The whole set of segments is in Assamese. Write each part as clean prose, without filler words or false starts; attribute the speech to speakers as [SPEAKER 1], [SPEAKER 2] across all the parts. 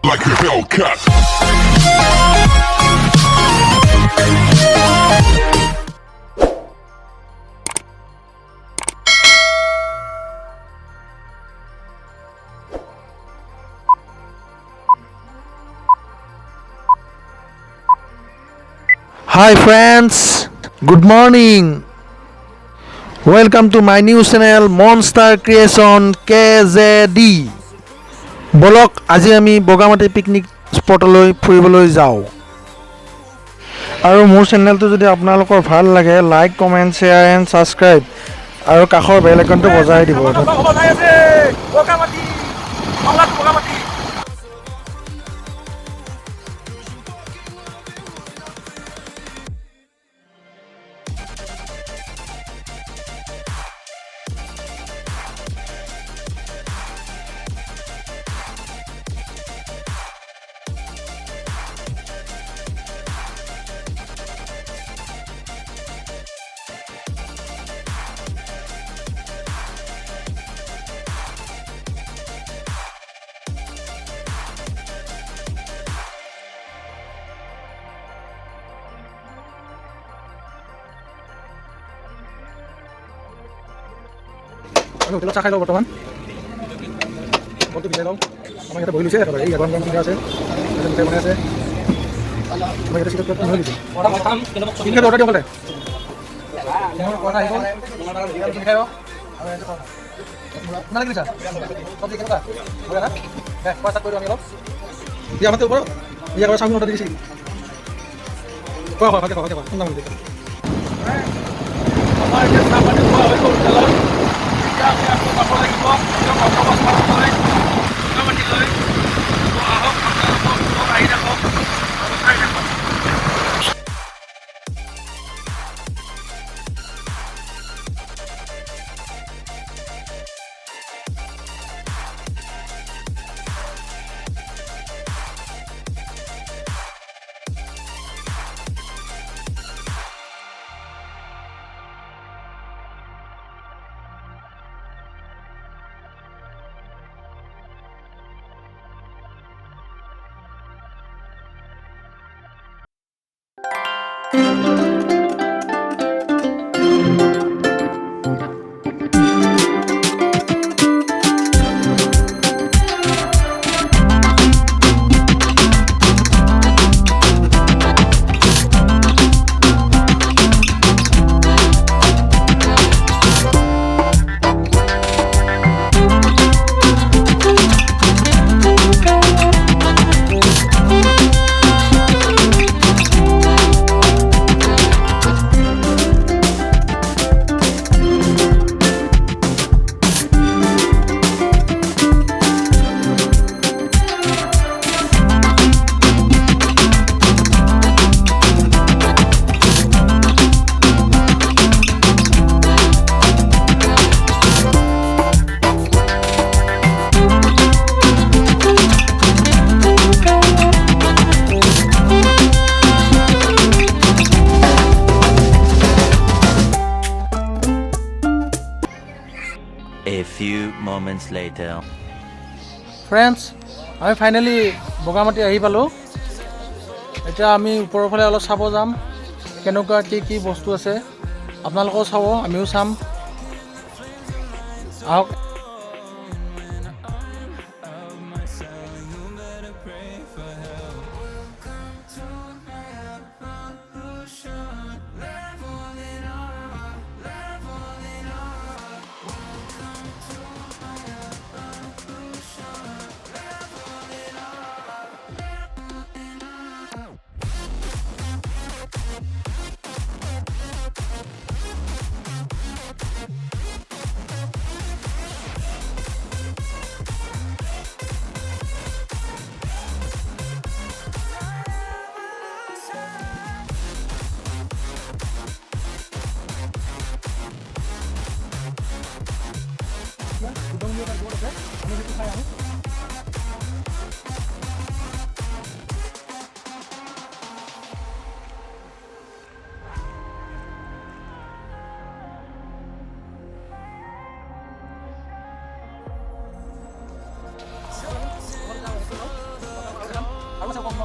[SPEAKER 1] like a Hellcat.
[SPEAKER 2] Hi friends, good morning. Welcome to my new channel Monster Creation KZD. বলক আজি আমি বগামাটি পিকনিক স্পটলৈ ফুৰিবলৈ যাওঁ আৰু মোৰ চেনেলটো যদি আপোনালোকৰ ভাল লাগে like comment share and subscribe আৰু কাষৰ বেল আইকনটো বজাই দিব আমি হোটেলত চাহ খাই লওঁ বৰ্তমান বলটো বিচাৰি লওঁ আমাৰ ইয়াতে বহি লৈছে এই গৰম গৰম পিঠা আছে মিঠাই বনাই আছে আমাৰ ইয়াতে চিটত হৈ গৈছে তিনিটা অৰ্ডাৰ দিওঁ বোলে অৰ্ডাৰ দিছিল
[SPEAKER 3] A few moments later.
[SPEAKER 2] Friends আমি ফাইনেলি বগামাটি আহি পালোঁ এতিয়া আমি ওপৰৰ ফালে অলপ চাব যাম কেনেকুৱা কি বস্তু আছে আপোনালোকেও চাব আমিও চাম আহক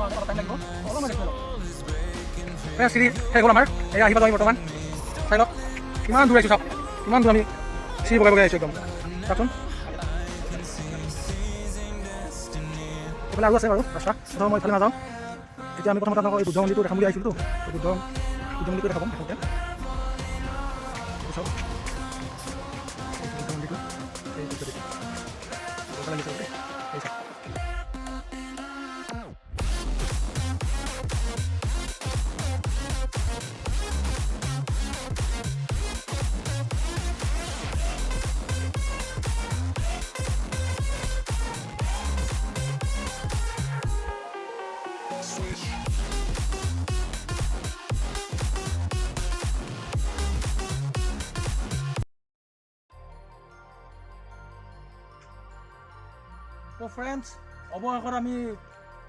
[SPEAKER 1] অলপ টাইম লাগিব অলপমান দেখি লওক চিৰি শেষ হ'ল আমাৰ এই আহিবা আমি বৰ্তমান চাই লওক কিমান দূৰ আহিছোঁ চাওক কিমান দূৰ আমি চিৰি বগাই বগাই আহিছোঁ একদম চাওকচোন এইফালে আৰু আছে বাৰু ৰাস্তা ধৰক মই ইফালে নাযাওঁ এতিয়া আমি প্ৰথমতে আপোনালোকক এই বুদ্ধ মন্দিৰটো দেখাম বুলি আহিছিলোঁ এই বুদ্ধ মন্দিৰটো দেখাম প্ৰথমতে চাওক বুদ্ধ মন্দিৰটো এই বুদ্ধ লাগিছে এই চাওক তো ফ্ৰেণ্ডছ অৱশেষত আমি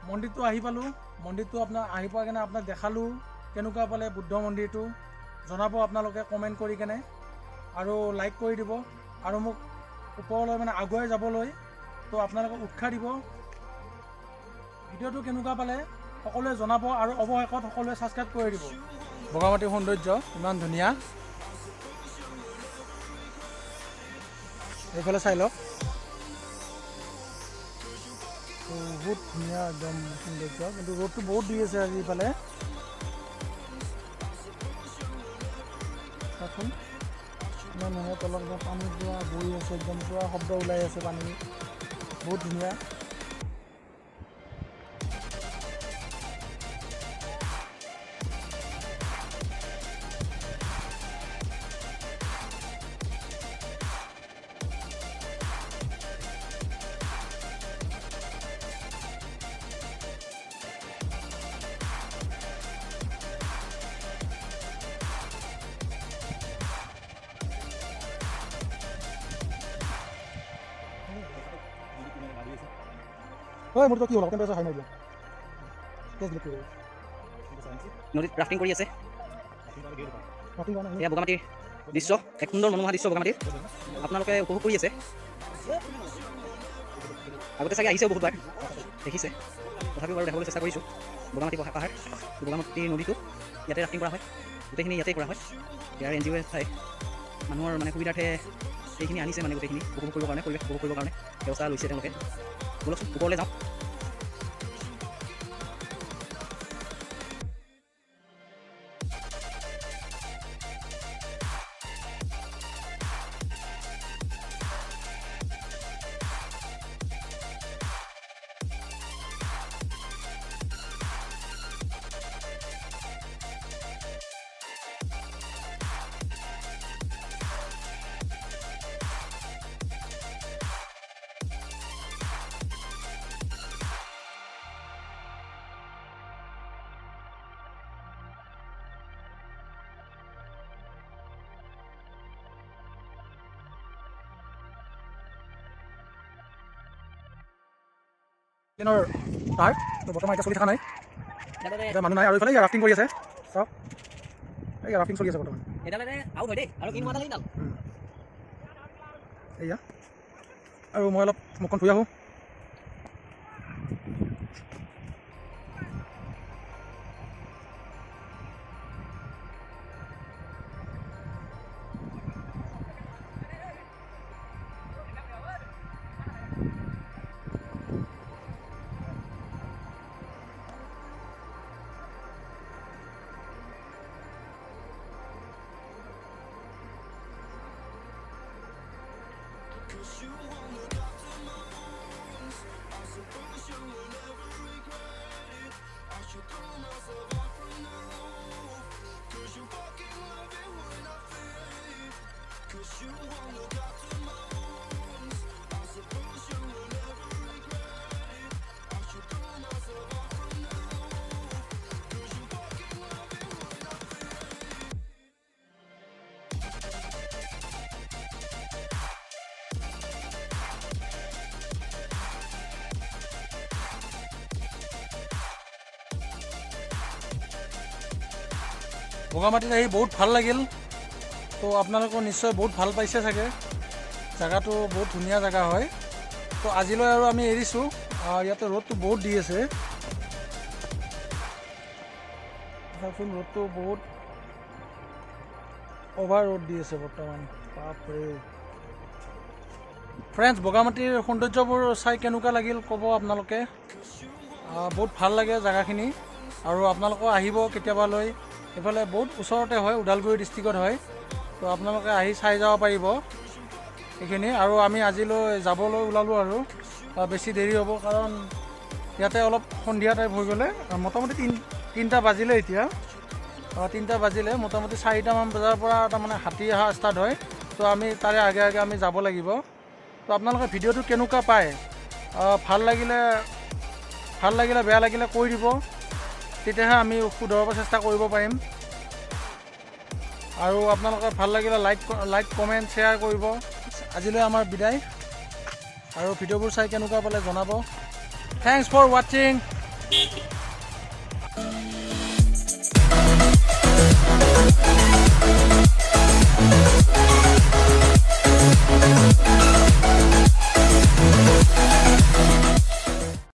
[SPEAKER 1] মন্দিৰটো আহি পালোঁ মন্দিৰটো আপোনাৰ আহি পোৱা কেনে আপোনাক দেখালোঁ কেনেকুৱা পালে বুদ্ধ মন্দিৰটো জনাব আপোনালোকে কমেণ্ট কৰি কেনে আৰু লাইক কৰি দিব আৰু মোক ওপৰলৈ মানে আগুৱাই যাবলৈ তো আপোনালোকক উৎসাহ দিব ভিডিঅ'টো কেনেকুৱা পালে সকলোৱে জনাব আৰু অৱশেষত সকলোৱে ছাবস্ক্ৰাইব কৰি দিব বগামাটিৰ সৌন্দৰ্য ইমান ধুনীয়া এইফালে চাই লওক বহুত ধুনীয়া একদম সৌন্দৰ্য কিন্তু ৰ'দটো বহুত দি আছে আজি ইফালে চাওকচোন ইমান ধুনীয়া তলত পানী পুৰা বৈ আছে একদম পুৰা শব্দ ওলাই আছে পানী বহুত ধুনীয়া হয় মোৰটো কি হ'ল টেম্পাৰেচাৰ হাই মাৰিলে
[SPEAKER 4] নদীত ৰাফটিং কৰি আছে
[SPEAKER 1] ৰাতি হোৱা নাই
[SPEAKER 4] এয়া বগামাটিৰ দৃশ্য এক সুন্দৰ মনোমোহা দৃশ্য বগামাটিৰ আপোনালোকে উপভোগ কৰি আছে আগতে চাগে আহিছেও বহুতবাৰ দেখিছে তথাপিও বাৰু দেখাবলৈ চেষ্টা কৰিছোঁ বগামাটি পাহাৰ বগামাটিৰ নদীটো ইয়াতে ৰাফটিং কৰা হয় গোটেইখিনি ইয়াতেই কৰা হয় ইয়াৰ এন জি অ'য়ে ঠাই মানুহৰ মানে সুবিধাৰ্থে এইখিনি আনিছে মানে গোটেইখিনি উপভোগ কৰিবৰ কাৰণে পৰিৱেশ উপভোগ কৰিবৰ কাৰণে ব্যৱস্থা লৈছে তেওঁলোকে ব'লকচোন ওপৰলৈ যাওঁ
[SPEAKER 1] ট্ৰেইনৰ তাৰ বৰ্তমান এতিয়া চলি থকা নাই এতিয়া মানুহ নাই আৰু এইফালে ৰাফটিং কৰি আছে চাওক এই ৰাফটিং চলি আছে বৰ্তমান
[SPEAKER 4] আউট হয় দেই আৰু
[SPEAKER 1] এয়া আৰু মই অলপ মুখখন ধুই আহোঁ বগামাটিত আহি বহুত ভাল লাগিল তো আপোনালোকৰ নিশ্চয় বহুত ভাল পাইছে চাগে জায়গাটো বহুত ধুনীয়া জায়গা হয় তো আজিলৈ আৰু আমি এৰিছোঁ ইয়াতে ৰ'দটো বহুত দি আছে চাওকচোন ৰ'দটো বহুত অভাৰ ৰ'দ দি আছে বৰ্তমান বাপৰে ফ্ৰেণ্ডছ বগামাটিৰ সৌন্দৰ্যবোৰ চাই কেনেকুৱা লাগিল ক'ব আপোনালোকে বহুত ভাল লাগে জেগাখিনি আৰু আপোনালোকেও আহিব কেতিয়াবালৈ এইফালে বহুত ওচৰতে হয় ওদালগুৰি ডিষ্ট্ৰিক্টত হয় তো আপোনালোকে আহি চাই যাব পাৰিব এইখিনি আৰু আমি আজিলৈ যাবলৈ ওলালোঁ আৰু বেছি দেৰি হ'ব কাৰণ ইয়াতে অলপ সন্ধিয়া টাইপ হৈ গ'লে মোটামুটি 3টা বাজিলে এতিয়া 3টা বাজিলে মোটামুটি 4টামান বজাৰ পৰা তাৰমানে হাতী অহা ষ্টাৰ্ট হয় তো আমি তাৰে আগে আগে আমি যাব লাগিব তো আপোনালোকে ভিডিঅ'টো কেনেকুৱা পায় ভাল লাগিলে বেয়া লাগিলে কৈ দিব তেতিয়াহে আমি শুধৰাব চেষ্টা কৰিব পাৰিম আৰু আপোনালোকে ভাল লাগিলে লাইক কমেণ্ট শ্বেয়াৰ কৰিব আজিলৈ আমাৰ বিদায় আৰু ভিডিঅ'বোৰ চাই কেনেকুৱা পালে জনাব থেংকছ ফৰ ৱাচিং